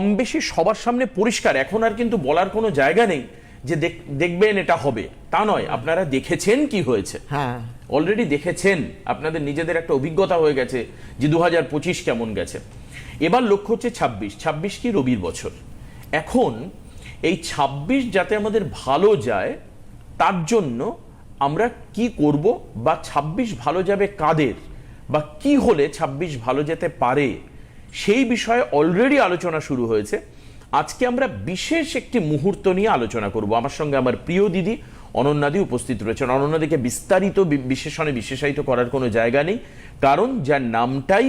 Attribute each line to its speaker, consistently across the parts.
Speaker 1: কম বেশি সবার সামনে পরিষ্কার, এখন আর কিন্তু বলার কোনো জায়গা নেই যে দেখবেন এটা হবে, তা নয়। আপনারা দেখেছেন কি হয়েছে,
Speaker 2: হ্যাঁ
Speaker 1: অলরেডি দেখেছেন, আপনাদের নিজেদের একটা অভিজ্ঞতা হয়ে গেছে যে 2025 কেমন গেছে। এবার লক্ষ্য হচ্ছে 26 কি রবির বছর। এখন এই 26 যাতে আমাদের ভালো যায় তার জন্য আমরা কি করব, বা 26 ভালো যাবে কাদের, বা কি হলে 26 ভালো যেতে পারে, সেই বিষয়ে অলরেডি আলোচনা শুরু হয়েছে। আজকে আমরা বিশেষ একটি মুহূর্ত নিয়ে আলোচনা করব। আমার সঙ্গে আমার প্রিয় দিদি অনন্যাদি উপস্থিত রয়েছেন। অনন্যাদিকে বিস্তারিত বিশেষণে বিশেষায়িত করার কোনো জায়গা নেই, কারণ যার নামটাই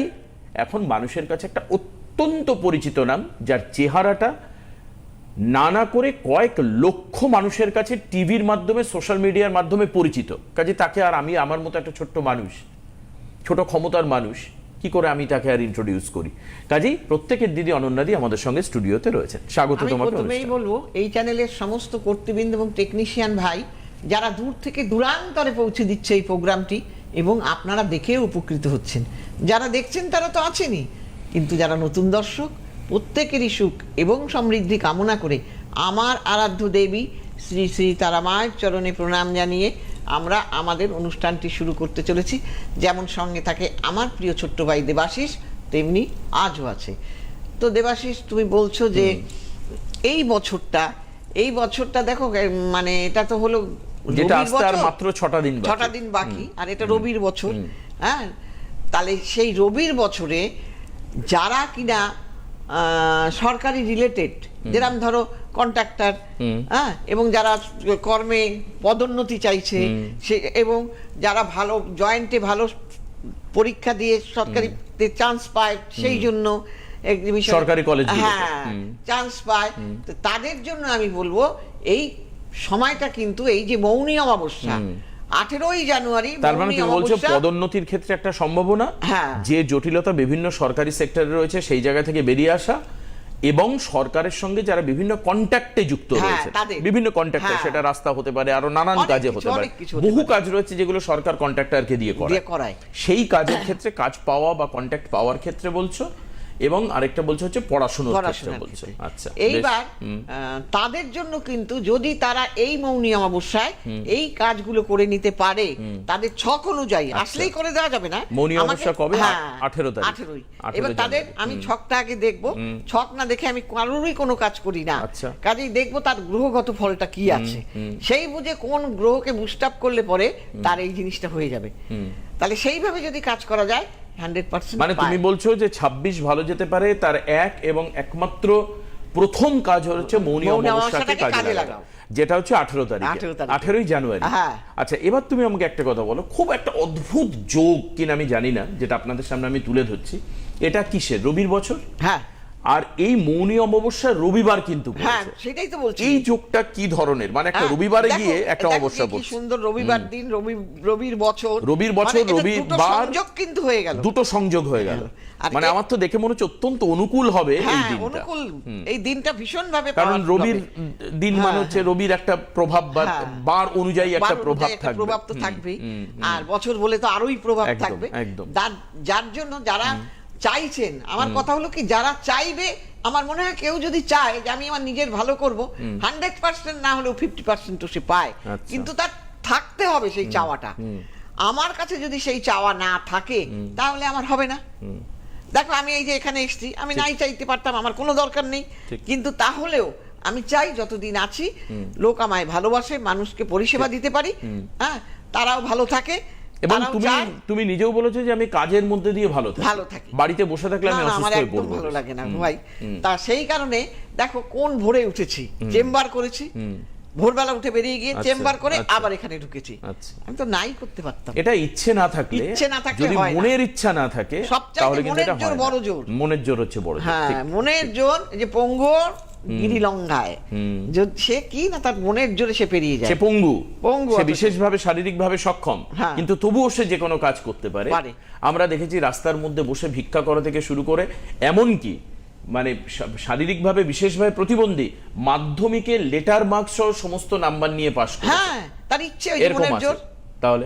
Speaker 1: এখন মানুষের কাছে একটা অত্যন্ত পরিচিত নাম, যার চেহারাটা নানা করে কয়েক লক্ষ মানুষের কাছে টিভির মাধ্যমে, সোশ্যাল মিডিয়ার মাধ্যমে পরিচিত। কাজে তাকে আর আমি, আমার মতো একটা ছোট্ট মানুষ, ছোট ক্ষমতার মানুষ, কি করে আমি তাকে আর ইন্ট্রোডিউস করি। কাজেই প্রত্যেকের দিদি অনন্যাদি আমাদের সঙ্গে স্টুডিওতে রয়েছেন। স্বাগত তোমাকে।
Speaker 2: প্রথমেই বলবো এই চ্যানেলের সমস্ত কর্তৃবৃন্দ এবং টেকনিশিয়ান ভাই যারা দূর থেকে দূরান্তরে পৌঁছে দিচ্ছে এই প্রোগ্রামটি, এবং আপনারা দেখেও উপকৃত হচ্ছেন। যারা দেখছেন তারা তো আছেনই, কিন্তু যারা নতুন দর্শক, প্রত্যেকেরই সুখ এবং সমৃদ্ধি কামনা করে আমার আরাধ্য দেবী শ্রী শ্রী তারা মায়ের চরণে প্রণাম জানিয়ে আমরা আমাদের অনুষ্ঠানটি শুরু করতে চলেছি। যেমন সঙ্গে থাকে আমার প্রিয় ছোট্ট ভাই দেবাশিস, তেমনি আজও আছে। তো দেবাশিস, তুমি বলছো যে এই বছরটা দেখো, মানে এটা তো হলো
Speaker 1: যেটা আসতে আর মাত্র 6টা দিন
Speaker 2: বাকি, আর এটা রবির বছর। হ্যাঁ, তাহলে সেই রবির বছরে যারা কিনা সরকারি রিলেটেড, যেরকম ধরো কন্ট্রাক্টর, হ্যাঁ, এবং যারা কর্মে পদোন্নতি চাইছে, সে এবং যারা ভালো জয়েন্টে ভালো পরীক্ষা দিয়ে সরকারিতে চান্স পায়, সেই জন্য
Speaker 1: সরকারি কলেজ,
Speaker 2: হ্যাঁ, চান্স পায়, তো তাদের জন্য আমি বলবো এই সময়টা কিন্তু, এই যে মৌনী অমাবস্যা 18ই জানুয়ারি,
Speaker 1: তার মানে তুমি বলছো পদোন্নতির ক্ষেত্রে একটা সম্ভাবনা, যে জটিলতা বিভিন্ন সরকারি সেক্টরে রয়েছে সেই জায়গা থেকে বেরিয়ে আসা, এবং সরকারের সঙ্গে যারা বিভিন্ন কন্ট্যাক্টে যুক্ত রয়েছে, বিভিন্ন কন্ট্যাক্টে, সেটা রাস্তা হতে পারে, আরো নানান কাজে হতে পারে, বহু কাজ রয়েছে যেগুলো সরকার কন্ট্রাক্টরকে দিয়ে করায়, সেই কাজের ক্ষেত্রে, কাজ পাওয়া বা কন্ট্যাক্ট পাওয়ার ক্ষেত্রে বলছো, এবং আরেকটা বলছো হচ্ছে পড়াশোনার ক্ষেত্রে বলছো। আচ্ছা,
Speaker 2: এইবার তাদের জন্য কিন্তু যদি তারা এই মৌনী অমাবস্যায় এই কাজগুলো করে নিতে পারে, তাদের ছক অনুযায়ী, আসলেই করে দেওয়া যাবে না।
Speaker 1: মৌনী অমাবস্যা কবে? 18 তারিখ।
Speaker 2: এবার তাদের আমি ছকটা আগে দেখবো, ছক না দেখে আমি কারোরই কোনো কাজ করি না, কাজেই দেখবো তার গ্রহগত ফলটা কি আছে, সেই বুঝে কোন গ্রহকে বুস্ট আপ করলে পরে তার এই জিনিসটা হয়ে যাবে। তাহলে সেইভাবে যদি কাজ করা যায় 100%।
Speaker 1: মানে তুমি বলছো যে 26 ভালো যেতে পারে, তার এক এবং একমাত্র প্রথম কাজ হচ্ছে মৌনী অমাবস্যাকে কাজে লাগাও, যেটা হচ্ছে 18 তারিখ, 18ই জানুয়ারি। আচ্ছা, এবার তুমি আমাকে একটা কথা বলো, খুব একটা অদ্ভুত যোগ কিনা আমি জানি না, যেটা আপনাদের সামনে আমি তুলে ধরছি। এটা কিসের? রবির বছর। হ্যাঁ, আর এই মৌনী অমাবস্যা রবিবার কিন্তু,
Speaker 2: হ্যাঁ সেটাই তো বলছি।
Speaker 1: এই যোগটা কি ধরনের? মানে একটা রবিবারে গিয়ে একটা অমাবস্যা পড়ছে,
Speaker 2: কি সুন্দর রবিবার দিন, রবির বছর,
Speaker 1: রবিবার
Speaker 2: সংযোগ কিন্তু হয়ে গেল,
Speaker 1: দুটো সংযোগ হয়ে গেল। মানে আমার তো দেখে মনে হচ্ছে অত্যন্ত অনুকূল হবে এই দিনটা।
Speaker 2: অনুকূল, এই দিনটা ভীষণ ভাবে,
Speaker 1: কারণ রবির দিন মানে হচ্ছে রবির একটা প্রভাব, বার অনুযায়ী একটা প্রভাব থাকবে,
Speaker 2: প্রভাব তো থাকবেই, আর বছর বলে তো আরোই প্রভাব থাকবে। যার জন্য যারা চাইছেন, আমার কথা হলো কি, যারা চাইবে, আমার মনে হয় কেউ যদি চায় যে আমি আমার নিজের ভালো করব, 100% না হলেও 50% তো সে পায়, কিন্তু তার থাকতে হবে সেই চাওয়াটা। আমার কাছে যদি সেই চাওয়া না থাকে তাহলে আমার হবে না। দেখো, আমি এই যে এখানে এসেছি, আমি নাই চাইতে পারতাম, আমার কোনো দরকার নেই, কিন্তু তাহলেও আমি চাই যতদিন আছি লোক আমায় ভালোবাসে, মানুষকে পরিষেবা দিতে পারি, হ্যাঁ, তারাও ভালো থাকে।
Speaker 1: এবং তুমি নিজেও বলেছো যে আমি কাজের মধ্যে দিয়ে ভালো থাকি, বাড়িতে বসে থাকলে আমি অসুস্থ হয়ে পড়ব,
Speaker 2: ভালো লাগে না ভাই। তা সেই কারণে দেখো কোন ভোরে উঠেছি, চেম্বার করেছি, ভোরবেলা উঠে বেরিয়ে গিয়ে চেম্বার করে আবার এখানে ঢুকেছি। আমি তো নাই করতে পারতাম।
Speaker 1: এটা ইচ্ছে না থাকলে, যদি মনের ইচ্ছা না থাকে, তাহলে কিন্তু এটা হয় না।
Speaker 2: বড় জোর,
Speaker 1: মনের জোর হচ্ছে বড় জোর।
Speaker 2: হ্যাঁ, মনের জোর, যে পঙ্গুর গিরিলঙ্ঘায়, সে কি না, তার মনের জোরে সে পেরিয়ে যায়।
Speaker 1: সে পঙ্গু, সে বিশেষভাবে শারীরিকভাবে সক্ষম, কিন্তু তবুও সে যে কোনো কাজ করতে পারে। আমরা দেখেছি রাস্তার মধ্যে বসে ভিক্ষা করা থেকে শুরু করে, এমনকি মানে শারীরিকভাবে বিশেষভাবে প্রতিবন্ধী, মাধ্যমিকে লেটার মার্কস সহ সমস্ত নাম্বার নিয়ে পাস করে,
Speaker 2: তার ইচ্ছে, মনের জোর।
Speaker 1: তাহলে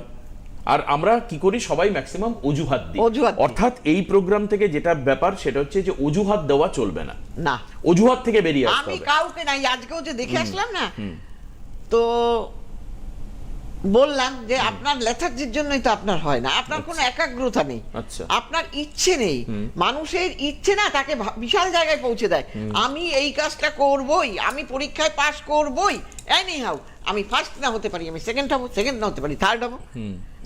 Speaker 1: আর আমরা কি করি, সবাই ম্যাক্সিমাম অজুহাত দিই।
Speaker 2: অজুহাত দিই।
Speaker 1: অর্থাৎ এই প্রোগ্রাম থেকে যেটা ব্যাপার সেটা হচ্ছে যে অজুহাত দেওয়া চলবে না,
Speaker 2: না
Speaker 1: অজুহাত থেকে বেরিয়ে আসতে
Speaker 2: আমি
Speaker 1: হবে।
Speaker 2: কাউকে নাই, আজকেও যে দেখে আসলাম না, তো বললাম যে আপনার লেথার্জির জন্যই তো আপনার হয় না, আপনার কোনো একাগ্রতা নেই,
Speaker 1: আচ্ছা।
Speaker 2: আপনার ইচ্ছে নেই। মানুষের ইচ্ছে না তাকে বিশাল জায়গায় পৌঁছে দেয়। আমি এই কাজটা করবই, আমি পরীক্ষায় পাশ করবই, এনি হাউ, আমি ফার্স্ট না হতে পারি, আমি সেকেন্ড হব, সেকেন্ড না হতে পারি থার্ড হব,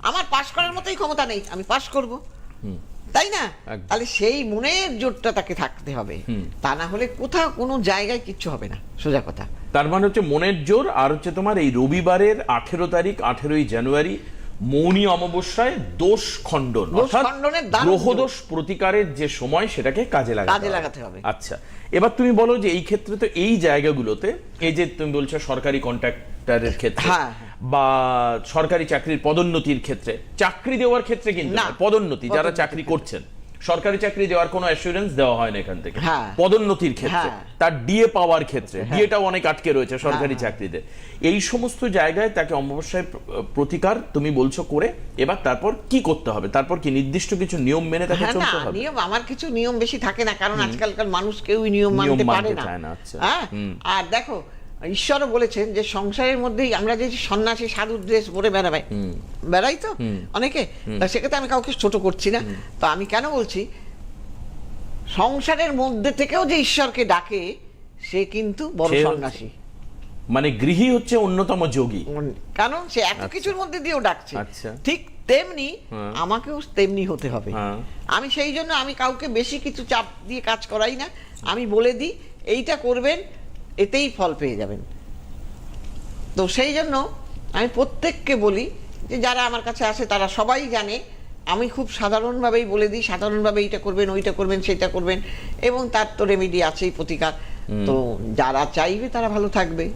Speaker 2: আমার পাশ করার মতোই ক্ষমতা নেই, আমি পাশ করব, তাই না?
Speaker 1: একদম।
Speaker 2: তাহলে সেই মনের জোরটা তাকে থাকতে হবে, তা না হলে কোথাও কোনো জায়গায় কিচ্ছু হবে না, সোজা কথা।
Speaker 1: তার মানে হচ্ছে মনের জোর, আর হচ্ছে তোমার এই রবিবারের 18 তারিখ 18ই জানুয়ারি মৌনী অমাবস্যায় দোষ খণ্ডন,
Speaker 2: দোষ
Speaker 1: অর্থাৎ
Speaker 2: খণ্ডনের দারুণ
Speaker 1: গ্রহদোষ প্রতিকারের যে সময় সেটাকে কাজে
Speaker 2: লাগাতে হবে।
Speaker 1: আচ্ছা, এবার তুমি বলো যে এই ক্ষেত্রে তো এই জায়গাগুলোতে, এই যে তুমি বলছো সরকারি কন্ট্রাক্টরের ক্ষেত্রে,
Speaker 2: হ্যাঁ।
Speaker 1: বা সরকারি চাকরির পদোন্নতির ক্ষেত্রে, চাকরি দেওয়ার ক্ষেত্রে কিন্তু
Speaker 2: না,
Speaker 1: নয়, পদোন্নতি যারা
Speaker 2: পদোন্নতির
Speaker 1: চাকরি
Speaker 2: ক্ষেত্রে।
Speaker 1: করছেন, সরকারি চাকরি দেওয়ার কোনো অ্যাসুরেন্স দেওয়া হয় না এখান থেকে।
Speaker 2: হ্যাঁ।
Speaker 1: পদোন্নতির ক্ষেত্রে,
Speaker 2: হ্যাঁ।
Speaker 1: তার ডিএ পাওয়ার ক্ষেত্রে,
Speaker 2: হ্যাঁ।
Speaker 1: ডিএটাও অনেক আটকে রয়েছে সরকারি
Speaker 2: হ্যাঁ।
Speaker 1: চাকরিতে। এই সমস্ত জায়গায় তাকে অমাবস্যায় প্রতিকার তুমি বলছো করে, এবার তারপর কি করতে হবে? তারপর কি নির্দিষ্ট কিছু নিয়ম মেনে তাকে
Speaker 2: হ্যাঁ, না
Speaker 1: চলতে হবে?
Speaker 2: নিয়ম, আমার কিছু নিয়ম বেশি থাকে না, কারণ আজকালকার মানুষ কেউই নিয়ম
Speaker 1: নিয়ম
Speaker 2: মানতে
Speaker 1: মানতে
Speaker 2: পারে না।
Speaker 1: চায় না, আচ্ছা।
Speaker 2: হ্যাঁ, আর দেখো ঈশ্বরও বলেছেন যে সংসারের মধ্যেই আমরা যে সন্ন্যাসী সাধু ড্রেস পরে বেড়াই তো অনেকে, তা সেক্ষেত্রে আমি কাউকে ছোট করছি না। তো আমি কেন বলছি, সংসারের মধ্যে থেকেও যে ঈশ্বরকে ডাকে সে কিন্তু বড়
Speaker 1: সে-
Speaker 2: সন্ন্যাসী,
Speaker 1: মানে গৃহী হচ্ছে অন্যতম যোগী।
Speaker 2: কারণ সে এত কিছুর মধ্যে দিয়েও ডাকছে।
Speaker 1: আচ্ছা।
Speaker 2: ঠিক তেমনি
Speaker 1: হ্যাঁ।
Speaker 2: আমাকেও তেমনি হতে হবে।
Speaker 1: হ্যাঁ।
Speaker 2: আমি সেই জন্য আমি কাউকে বেশি কিছু চাপ দিয়ে কাজ করাই না, আমি বলে দিই এইটা করবেন, এতেই ফল পেয়ে যাবেন। তো সেই জন্য আমি প্রত্যেককে বলি যে যারা আমার কাছে আসে তারা সবাই জানে আমি খুব সাধারণভাবেই বলে দিই, সাধারণভাবে এইটা করবেন, ওইটা করবেন, সেটা করবেন, এবং তার তো রেমেডি আছেই, প্রতিকার। তো যারা চাইবে তারা ভালো থাকবে,